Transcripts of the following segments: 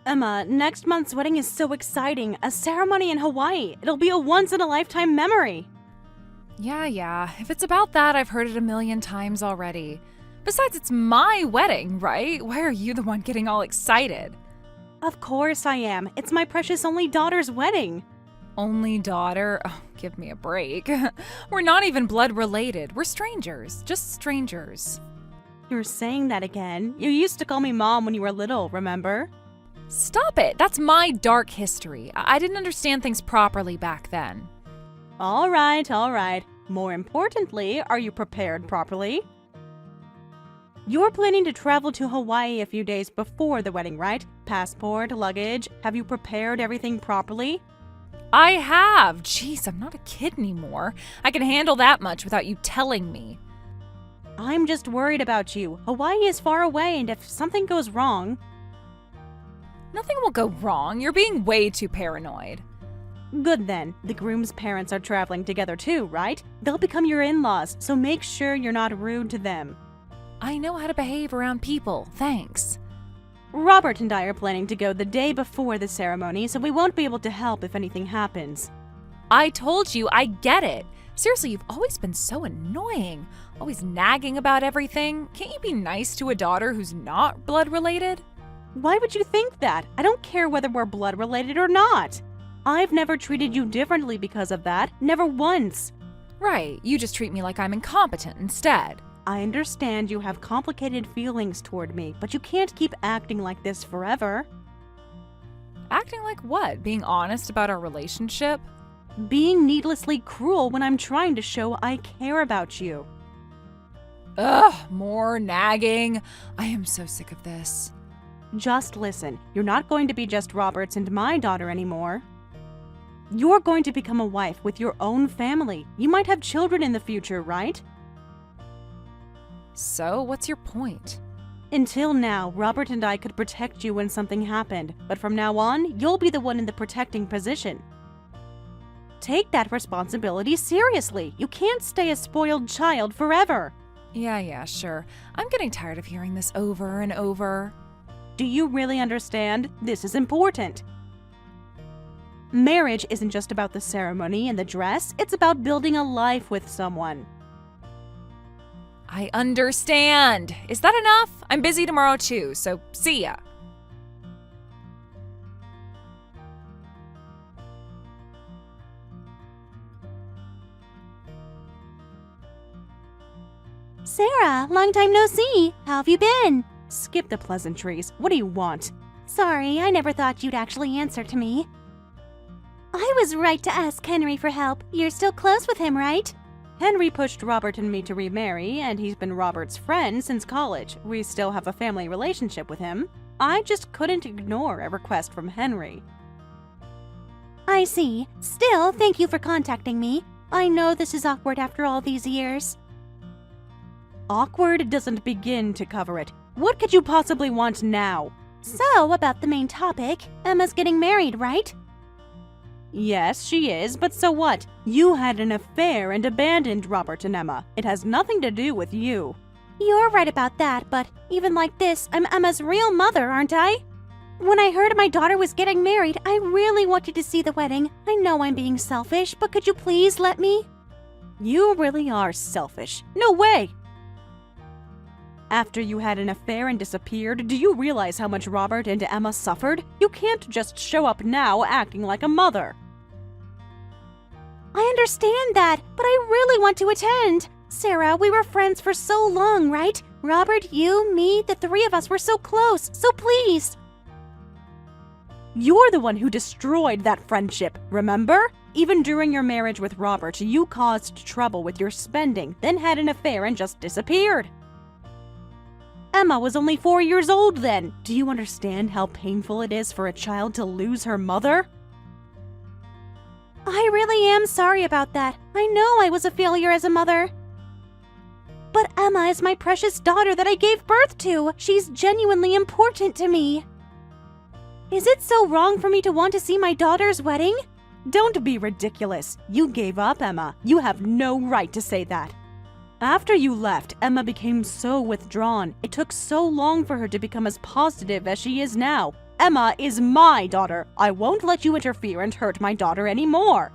Emma, next month's wedding is so exciting. A ceremony in Hawaii. It'll be a once-in-a-lifetime memory. Yeah. If it's about that, I've heard it a million times already. Besides, it's my wedding, right? Why are you the one getting all excited? Of course I am. It's my precious only daughter's wedding. Only daughter? Oh, give me a break. We're not even blood related. We're strangers. Just strangers. You're saying that again. You used to call me Mom when you were little, remember? Stop it. That's my dark history. I didn't understand things properly back then. All right. More importantly, are you prepared properly? You're planning to travel to Hawaii a few days before the wedding, right? Passport, luggage. Have you prepared everything properly? I have. Jeez, I'm not a kid anymore. I can handle that much without you telling me. I'm just worried about you. Hawaii is far away, and if something goes wrong... Nothing will go wrong. You're being way too paranoid. Good then. The groom's parents are traveling together too, right? They'll become your in-laws, so make sure you're not rude to them. I know how to behave around people. Thanks. Robert and I are planning to go the day before the ceremony, so we won't be able to help if anything happens. I told you, I get it. Seriously, you've always been so annoying. Always nagging about everything. Can't you be nice to a daughter who's not blood related? Why would you think that? I don't care whether we're blood related or not. I've never treated you differently because of that. Never once. Right, you just treat me like I'm incompetent instead. I understand you have complicated feelings toward me, but you can't keep acting like this forever. Acting like what? Being honest about our relationship? Being needlessly cruel when I'm trying to show I care about you. Ugh, more nagging. I am so sick of this. Just listen, you're not going to be just Robert's and my daughter anymore. You're going to become a wife with your own family. You might have children in the future, right? So, what's your point? Until now, Robert and I could protect you when something happened, but from now on, you'll be the one in the protecting position. Take that responsibility seriously. You can't stay a spoiled child forever. Yeah, sure. I'm getting tired of hearing this over and over. Do you really understand? This is important. Marriage isn't just about the ceremony and the dress, it's about building a life with someone. I understand. Is that enough? I'm busy tomorrow too, so see ya. Sarah, long time no see. How have you been? Skip the pleasantries. What do you want? Sorry, I never thought you'd actually answer to me. I was right to ask Henry for help. You're still close with him, right? Henry pushed Robert and me to remarry, and he's been Robert's friend since college. We still have a family relationship with him. I just couldn't ignore a request from Henry. I see. Still, thank you for contacting me. I know this is awkward after all these years. Awkward doesn't begin to cover it. What could you possibly want now? So, about the main topic, Emma's getting married, right? Yes, she is, but so what? You had an affair and abandoned Robert and Emma. It has nothing to do with you. You're right about that, but even like this, I'm Emma's real mother, aren't I? When I heard my daughter was getting married, I really wanted to see the wedding. I know I'm being selfish, but could you please let me? You really are selfish. No way! After you had an affair and disappeared, do you realize how much Robert and Emma suffered? You can't just show up now acting like a mother. I understand that, but I really want to attend. Sarah, we were friends for so long, right? Robert, you, me, the three of us were so close, so please. You're the one who destroyed that friendship, remember? Even during your marriage with Robert, you caused trouble with your spending, then had an affair and just disappeared. Emma was only 4 years old then. Do you understand how painful it is for a child to lose her mother? I really am sorry about that. I know I was a failure as a mother. But Emma is my precious daughter that I gave birth to. She's genuinely important to me. Is it so wrong for me to want to see my daughter's wedding? Don't be ridiculous. You gave up, Emma. You have no right to say that. After you left, Emma became so withdrawn. It took so long for her to become as positive as she is now. Emma is my daughter. I won't let you interfere and hurt my daughter anymore.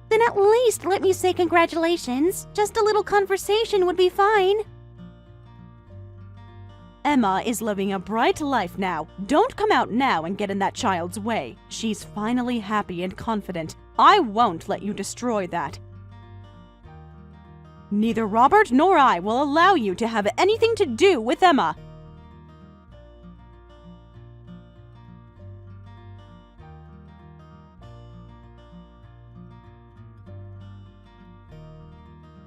Then at least let me say congratulations. Just a little conversation would be fine. Emma is living a bright life now. Don't come out now and get in that child's way. She's finally happy and confident. I won't let you destroy that. Neither Robert nor I will allow you to have anything to do with Emma.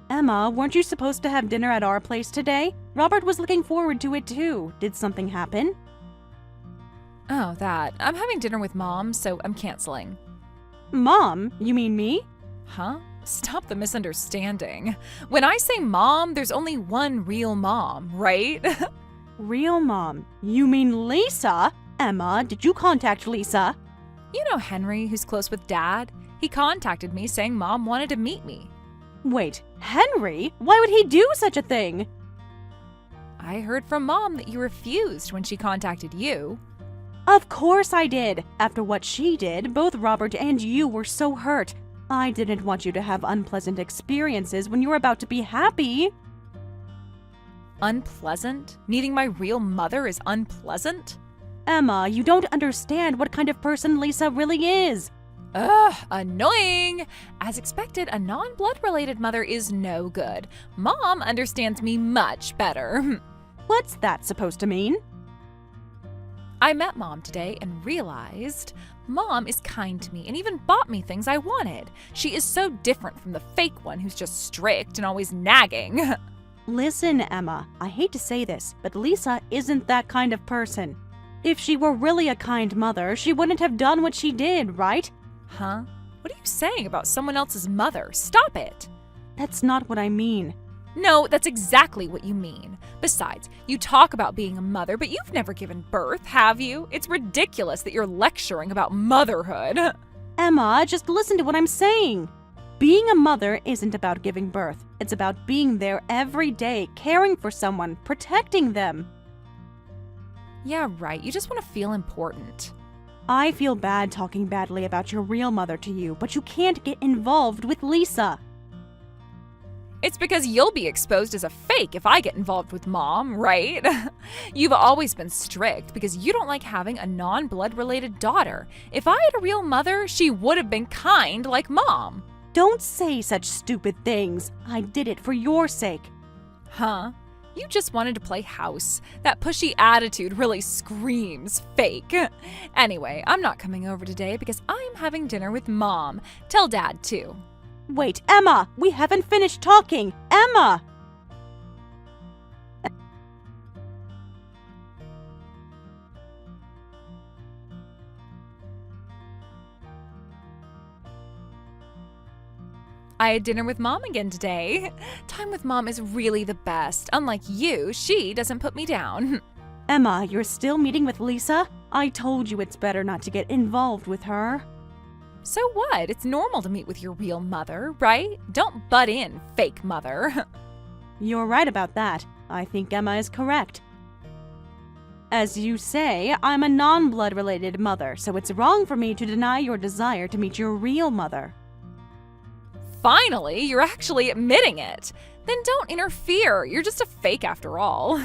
Emma, weren't you supposed to have dinner at our place today? Robert was looking forward to it too. Did something happen? Oh, that. I'm having dinner with Mom, so I'm canceling. Mom? You mean me? Huh? Stop the misunderstanding. When I say mom, there's only one real mom, right? Real mom? You mean Lisa? Emma, did you contact Lisa? You know Henry, who's close with Dad? He contacted me saying Mom wanted to meet me. Wait, Henry? Why would he do such a thing? I heard from Mom that you refused when she contacted you. Of course I did. After what she did, both Robert and you were so hurt. I didn't want you to have unpleasant experiences when you were about to be happy. Unpleasant? Meeting my real mother is unpleasant? Emma, you don't understand what kind of person Lisa really is. Ugh, annoying! As expected, a non-blood related mother is no good. Mom understands me much better. What's that supposed to mean? I met Mom today and realized Mom is kind to me and even bought me things I wanted. She is so different from the fake one who's just strict and always nagging. Listen, Emma, I hate to say this, but Lisa isn't that kind of person. If she were really a kind mother, she wouldn't have done what she did, right? Huh? What are you saying about someone else's mother? Stop it! That's not what I mean. No, that's exactly what you mean. Besides, you talk about being a mother, but you've never given birth, have you? It's ridiculous that you're lecturing about motherhood. Emma, just listen to what I'm saying. Being a mother isn't about giving birth. It's about being there every day, caring for someone, protecting them. Yeah, right. You just want to feel important. I feel bad talking badly about your real mother to you, but you can't get involved with Lisa. It's because you'll be exposed as a fake if I get involved with Mom, right? You've always been strict because you don't like having a non-blood related daughter. If I had a real mother, she would have been kind like Mom. Don't say such stupid things. I did it for your sake. Huh? You just wanted to play house. That pushy attitude really screams fake. Anyway, I'm not coming over today because I'm having dinner with Mom. Tell Dad too. Wait, Emma! We haven't finished talking! Emma! I had dinner with Mom again today. Time with Mom is really the best. Unlike you, she doesn't put me down. Emma, you're still meeting with Lisa? I told you it's better not to get involved with her. So what? It's normal to meet with your real mother, right? Don't butt in, fake mother. You're right about that. I think Emma is correct. As you say, I'm a non-blood related mother, so it's wrong for me to deny your desire to meet your real mother. Finally, you're actually admitting it. Then don't interfere. You're just a fake after all.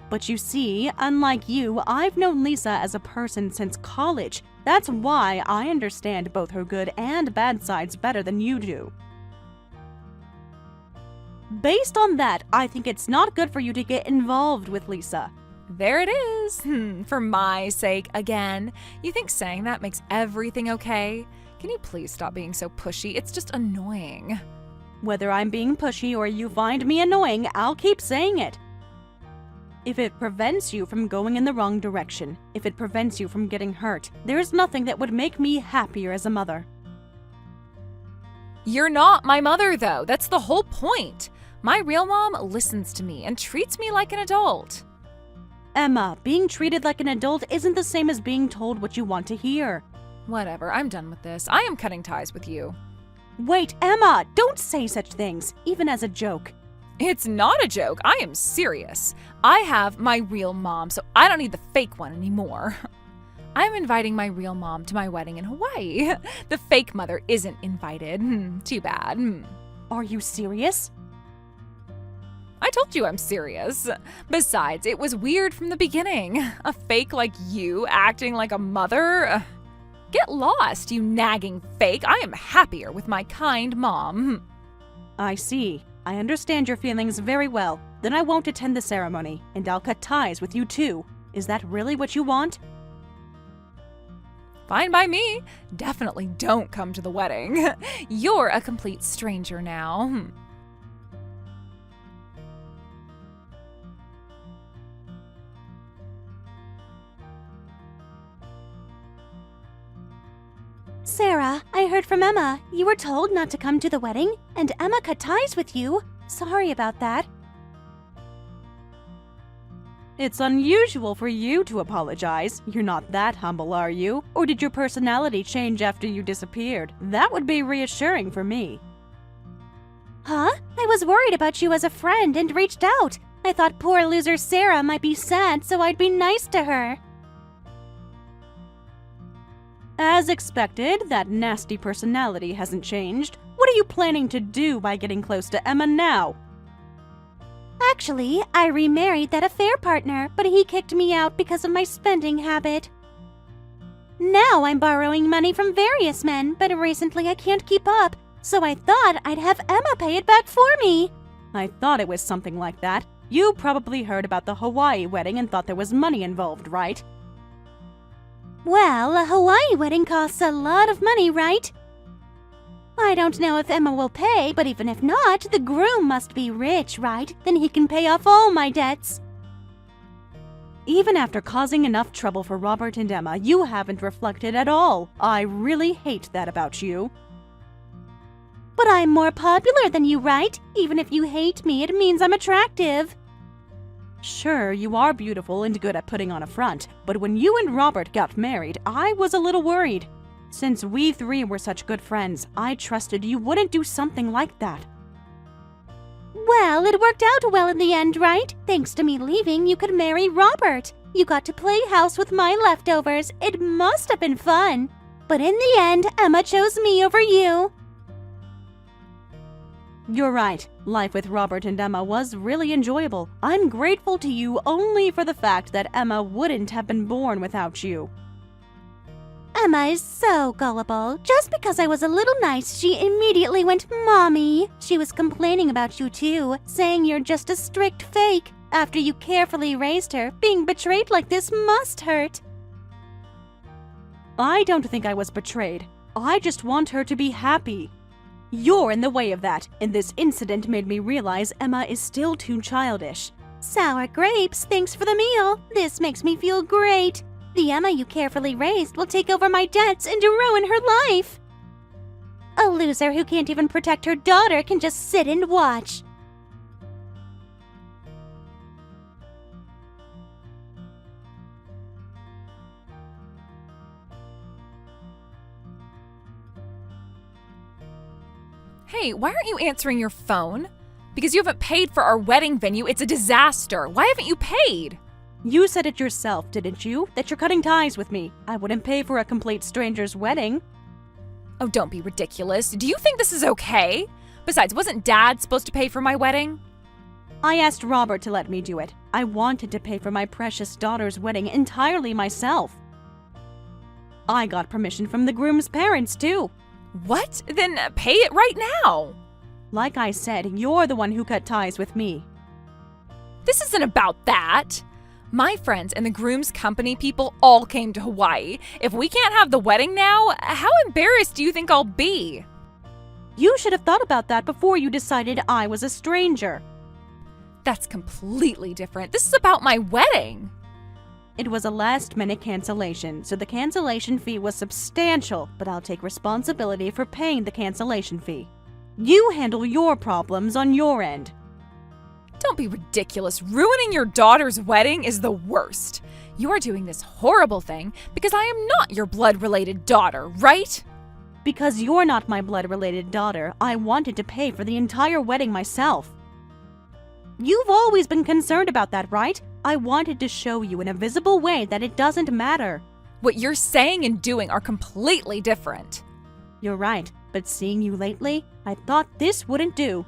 But you see, unlike you, I've known Lisa as a person since college. That's why I understand both her good and bad sides better than you do. Based on that, I think it's not good for you to get involved with Lisa. There it is. For my sake, again. You think saying that makes everything okay? Can you please stop being so pushy? It's just annoying. Whether I'm being pushy or you find me annoying, I'll keep saying it. If it prevents you from going in the wrong direction, if it prevents you from getting hurt, there's nothing that would make me happier as a mother. You're not my mother, though. That's the whole point. My real mom listens to me and treats me like an adult. Emma, being treated like an adult isn't the same as being told what you want to hear. Whatever, I'm done with this. I am cutting ties with you. Wait, Emma, don't say such things, even as a joke. It's not a joke. I am serious. I have my real mom, so I don't need the fake one anymore. I'm inviting my real mom to my wedding in Hawaii. The fake mother isn't invited. Too bad. Are you serious? I told you I'm serious. Besides, it was weird from the beginning. A fake like you acting like a mother. Get lost, you nagging fake. I am happier with my kind mom. I see. I understand your feelings very well. Then I won't attend the ceremony, and I'll cut ties with you too. Is that really what you want? Fine by me. Definitely don't come to the wedding. You're a complete stranger now. Sarah, I heard from Emma. You were told not to come to the wedding, and Emma cut ties with you. Sorry about that. It's unusual for you to apologize. You're not that humble, are you? Or did your personality change after you disappeared? That would be reassuring for me. Huh? I was worried about you as a friend and reached out. I thought poor loser Sarah might be sad, so I'd be nice to her. As expected, that nasty personality hasn't changed. What are you planning to do by getting close to Emma now? Actually, I remarried that affair partner, but he kicked me out because of my spending habit. Now I'm borrowing money from various men, but recently I can't keep up, so I thought I'd have Emma pay it back for me. I thought it was something like that. You probably heard about the Hawaii wedding and thought there was money involved, right? Well, a Hawaii wedding costs a lot of money, right? I don't know if Emma will pay, but even if not, the groom must be rich, right? Then he can pay off all my debts. Even after causing enough trouble for Robert and Emma, you haven't reflected at all. I really hate that about you. But I'm more popular than you, right? Even if you hate me, it means I'm attractive. Sure, you are beautiful and good at putting on a front, but when you and Robert got married, I was a little worried. Since we three were such good friends, I trusted you wouldn't do something like that. Well, it worked out well in the end, right? Thanks to me leaving, you could marry Robert. You got to play house with my leftovers. It must have been fun. But in the end, Emma chose me over you. You're right. Life with Robert and Emma was really enjoyable. I'm grateful to you only for the fact that Emma wouldn't have been born without you. Emma is so gullible. Just because I was a little nice, she immediately went mommy. She was complaining about you too, saying you're just a strict fake. After you carefully raised her, being betrayed like this must hurt. I don't think I was betrayed. I just want her to be happy. You're in the way of that, and this incident made me realize Emma is still too childish. Sour grapes, thanks for the meal. This makes me feel great. The Emma you carefully raised will take over my debts and ruin her life. A loser who can't even protect her daughter can just sit and watch. Hey, why aren't you answering your phone? Because you haven't paid for our wedding venue. It's a disaster. Why haven't you paid? You said it yourself, didn't you? That you're cutting ties with me. I wouldn't pay for a complete stranger's wedding. Oh, don't be ridiculous. Do you think this is okay? Besides, wasn't Dad supposed to pay for my wedding? I asked Robert to let me do it. I wanted to pay for my precious daughter's wedding entirely myself. I got permission from the groom's parents, too. What? Then pay it right now. Like I said, you're the one who cut ties with me. This isn't about that. My friends and the groom's company people all came to Hawaii. If we can't have the wedding now, how embarrassed do you think I'll be? You should have thought about that before you decided I was a stranger. That's completely different. This is about my wedding. It was a last-minute cancellation, so the cancellation fee was substantial, but I'll take responsibility for paying the cancellation fee. You handle your problems on your end. Don't be ridiculous. Ruining your daughter's wedding is the worst. You are doing this horrible thing because I am not your blood-related daughter, right? Because you're not my blood-related daughter, I wanted to pay for the entire wedding myself. You've always been concerned about that, right? I wanted to show you in a visible way that it doesn't matter. What you're saying and doing are completely different. You're right, but seeing you lately, I thought this wouldn't do.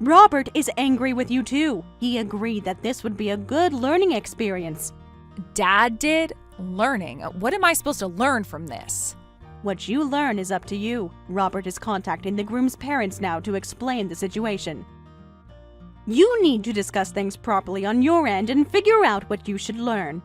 Robert is angry with you too. He agreed that this would be a good learning experience. Dad did? Learning? What am I supposed to learn from this? What you learn is up to you. Robert is contacting the groom's parents now to explain the situation. You need to discuss things properly on your end and figure out what you should learn.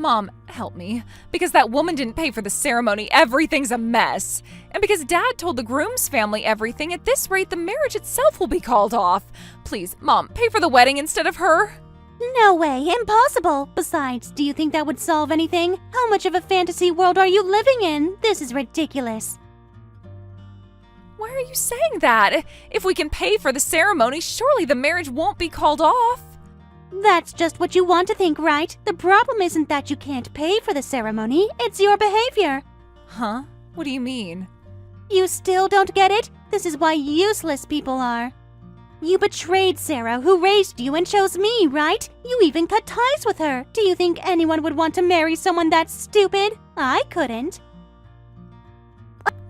Mom, help me. Because that woman didn't pay for the ceremony, everything's a mess. And because Dad told the groom's family everything, at this rate, the marriage itself will be called off. Please, Mom, pay for the wedding instead of her. No way, impossible. Besides, do you think that would solve anything? How much of a fantasy world are you living in? This is ridiculous. Why are you saying that? If we can pay for the ceremony, surely the marriage won't be called off. That's just what you want to think, right? The problem isn't that you can't pay for the ceremony, it's your behavior. Huh? What do you mean? You still don't get it? This is why useless people are. You betrayed Sarah, who raised you and chose me, right? You even cut ties with her. Do you think anyone would want to marry someone that stupid? I couldn't.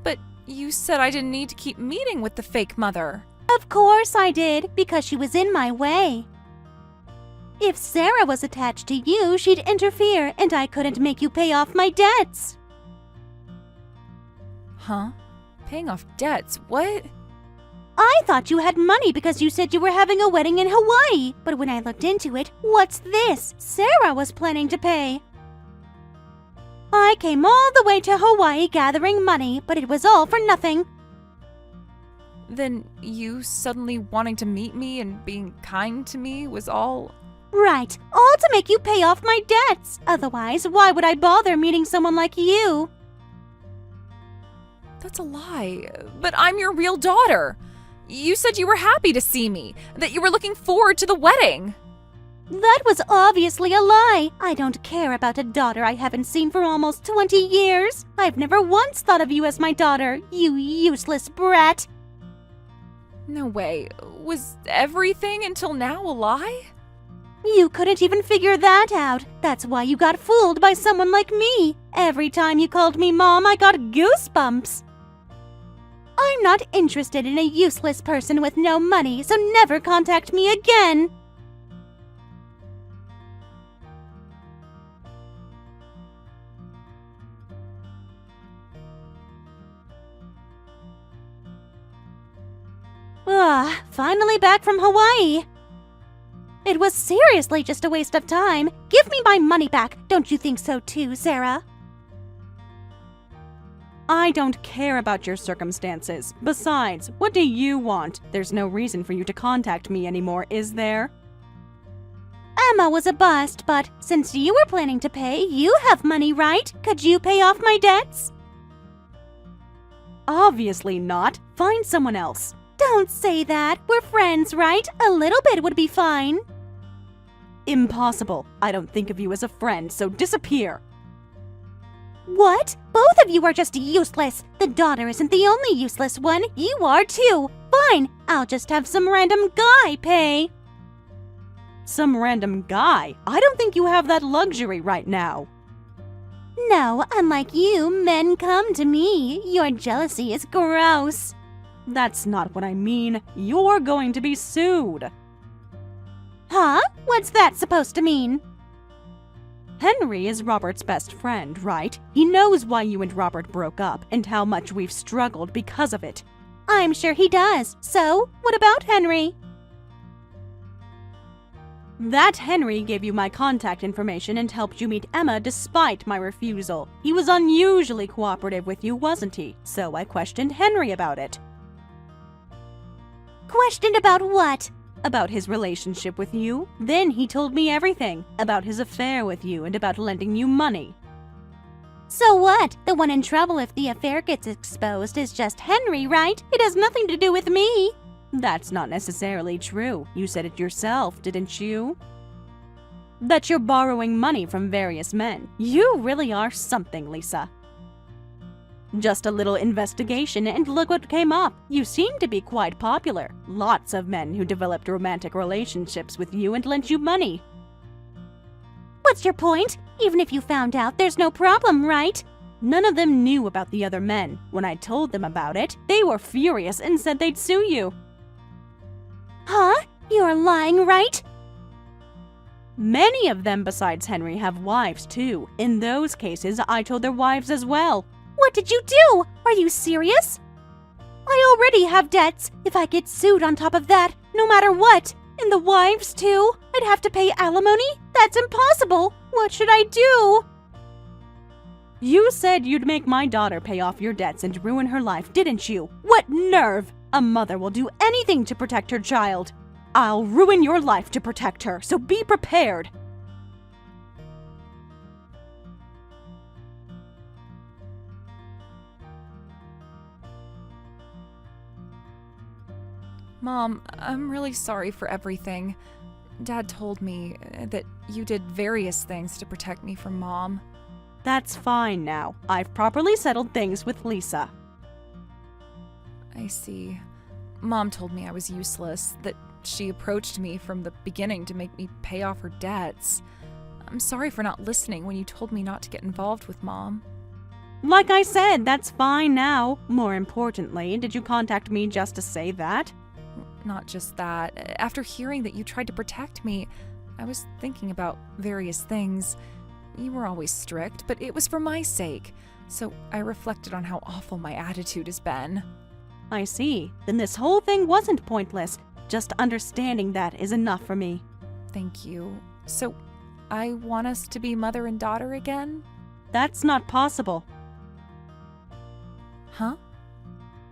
But you said I didn't need to keep meeting with the fake mother. Of course I did, because she was in my way. If Sarah was attached to you, she'd interfere, and I couldn't make you pay off my debts. Huh? Paying off debts? What? I thought you had money because you said you were having a wedding in Hawaii. But when I looked into it, what's this? Sarah was planning to pay. I came all the way to Hawaii gathering money, but it was all for nothing. Then you suddenly wanting to meet me and being kind to me was all... Right, all to make you pay off my debts. Otherwise, why would I bother meeting someone like you? That's a lie. But I'm your real daughter. You said you were happy to see me, that you were looking forward to the wedding. That was obviously a lie. I don't care about a daughter I haven't seen for almost 20 years. I've never once thought of you as my daughter, you useless brat. No way. Was everything until now a lie? You couldn't even figure that out. That's why you got fooled by someone like me. Every time you called me Mom, I got goosebumps. I'm not interested in a useless person with no money, so never contact me again. Finally back from Hawaii. It was seriously just a waste of time. Give me my money back. Don't you think so too, Sarah? I don't care about your circumstances. Besides, what do you want? There's no reason for you to contact me anymore, is there? Emma was a bust, but since you were planning to pay, you have money, right? Could you pay off my debts? Obviously not. Find someone else. Don't say that. We're friends, right? A little bit would be fine. Impossible. I don't think of you as a friend, so disappear. What? Both of you are just useless. The daughter isn't the only useless one. You are too. Fine. I'll just have some random guy pay. Some random guy? I don't think you have that luxury right now. No, unlike you, men come to me. Your jealousy is gross. That's not what I mean. You're going to be sued. Huh? What's that supposed to mean? Henry is Robert's best friend, right? He knows why you and Robert broke up and how much we've struggled because of it. I'm sure he does. So, what about Henry? That Henry gave you my contact information and helped you meet Emma despite my refusal. He was unusually cooperative with you, wasn't he? So I questioned Henry about it. Questioned about what? About his relationship with you. Then he told me everything about his affair with you and about lending you money. So what? The one in trouble if the affair gets exposed is just Henry, right? It has nothing to do with me. That's not necessarily true. You said it yourself, didn't you? That you're borrowing money from various men. You really are something, Lisa. Just a little investigation and look what came up. You seem to be quite popular. Lots of men who developed romantic relationships with you and lent you money. What's your point? Even if you found out, there's no problem, right? None of them knew about the other men. When I told them about it, they were furious and said they'd sue you. Huh? You're lying, right? Many of them besides Henry have wives too. In those cases, I told their wives as well. What did you do? Are you serious? I already have debts. If I get sued on top of that, no matter what, and the wives too, I'd have to pay alimony? That's impossible. What should I do? You said you'd make my daughter pay off your debts and ruin her life, didn't you? What nerve! A mother will do anything to protect her child. I'll ruin your life to protect her, so be prepared. Mom, I'm really sorry for everything. Dad told me that you did various things to protect me from Mom. That's fine now. I've properly settled things with Lisa. I see. Mom told me I was useless, that she approached me from the beginning to make me pay off her debts. I'm sorry for not listening when you told me not to get involved with Mom. Like I said, that's fine now. More importantly, did you contact me just to say that? Not just that. After hearing that you tried to protect me, I was thinking about various things. You were always strict, but it was for my sake. So I reflected on how awful my attitude has been. I see. Then this whole thing wasn't pointless. Just understanding that is enough for me. Thank you. So I want us to be mother and daughter again? That's not possible. Huh?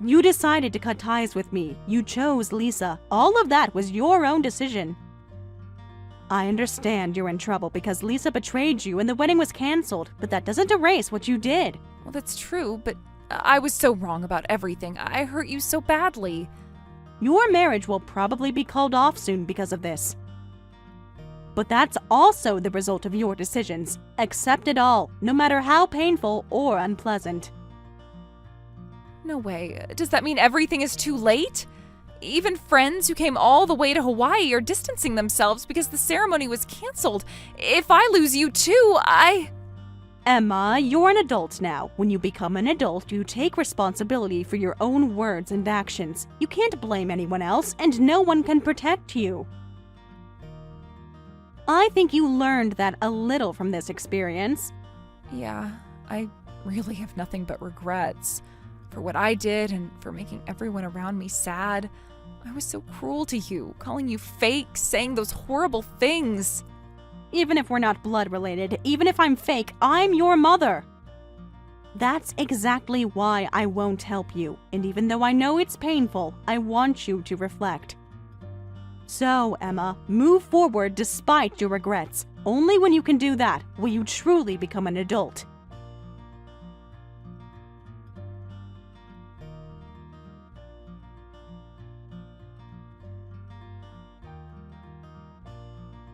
You decided to cut ties with me. You chose Lisa. All of that was your own decision. I understand you're in trouble because Lisa betrayed you and the wedding was canceled, but that doesn't erase what you did. Well, that's true, but I was so wrong about everything. I hurt you so badly. Your marriage will probably be called off soon because of this. But that's also the result of your decisions. Accept it all, no matter how painful or unpleasant. No way. Does that mean everything is too late? Even friends who came all the way to Hawaii are distancing themselves because the ceremony was canceled. If I lose you too, Emma, you're an adult now. When you become an adult, you take responsibility for your own words and actions. You can't blame anyone else, and no one can protect you. I think you learned that a little from this experience. Yeah, I really have nothing but regrets. For what I did and for making everyone around me sad. I was so cruel to you, calling you fake, saying those horrible things. Even if we're not blood related, even if I'm fake, I'm your mother. That's exactly why I won't help you, and even though I know it's painful, I want you to reflect. So, Emma, move forward despite your regrets. Only when you can do that will you truly become an adult.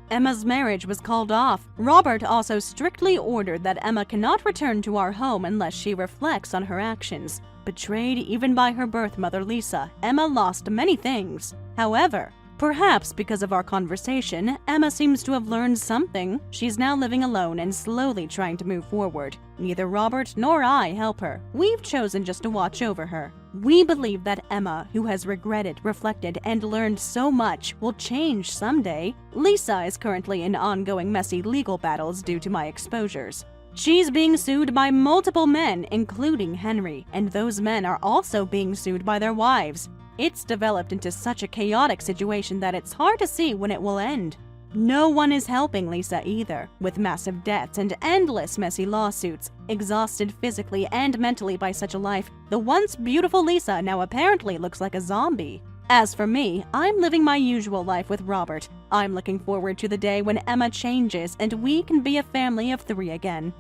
Emma's marriage was called off. Robert also strictly ordered that Emma cannot return to our home unless she reflects on her actions. Betrayed even by her birth mother Lisa, Emma lost many things. However, perhaps because of our conversation, Emma seems to have learned something. She's now living alone and slowly trying to move forward. Neither Robert nor I help her. We've chosen just to watch over her. We believe that Emma, who has regretted, reflected, and learned so much, will change someday. Lisa is currently in ongoing messy legal battles due to my exposures. She's being sued by multiple men, including Henry, and those men are also being sued by their wives. It's developed into such a chaotic situation that it's hard to see when it will end. No one is helping Lisa either, with massive debts and endless messy lawsuits. Exhausted physically and mentally by such a life, the once beautiful Lisa now apparently looks like a zombie. As for me, I'm living my usual life with Robert. I'm looking forward to the day when Emma changes and we can be a family of 3 again.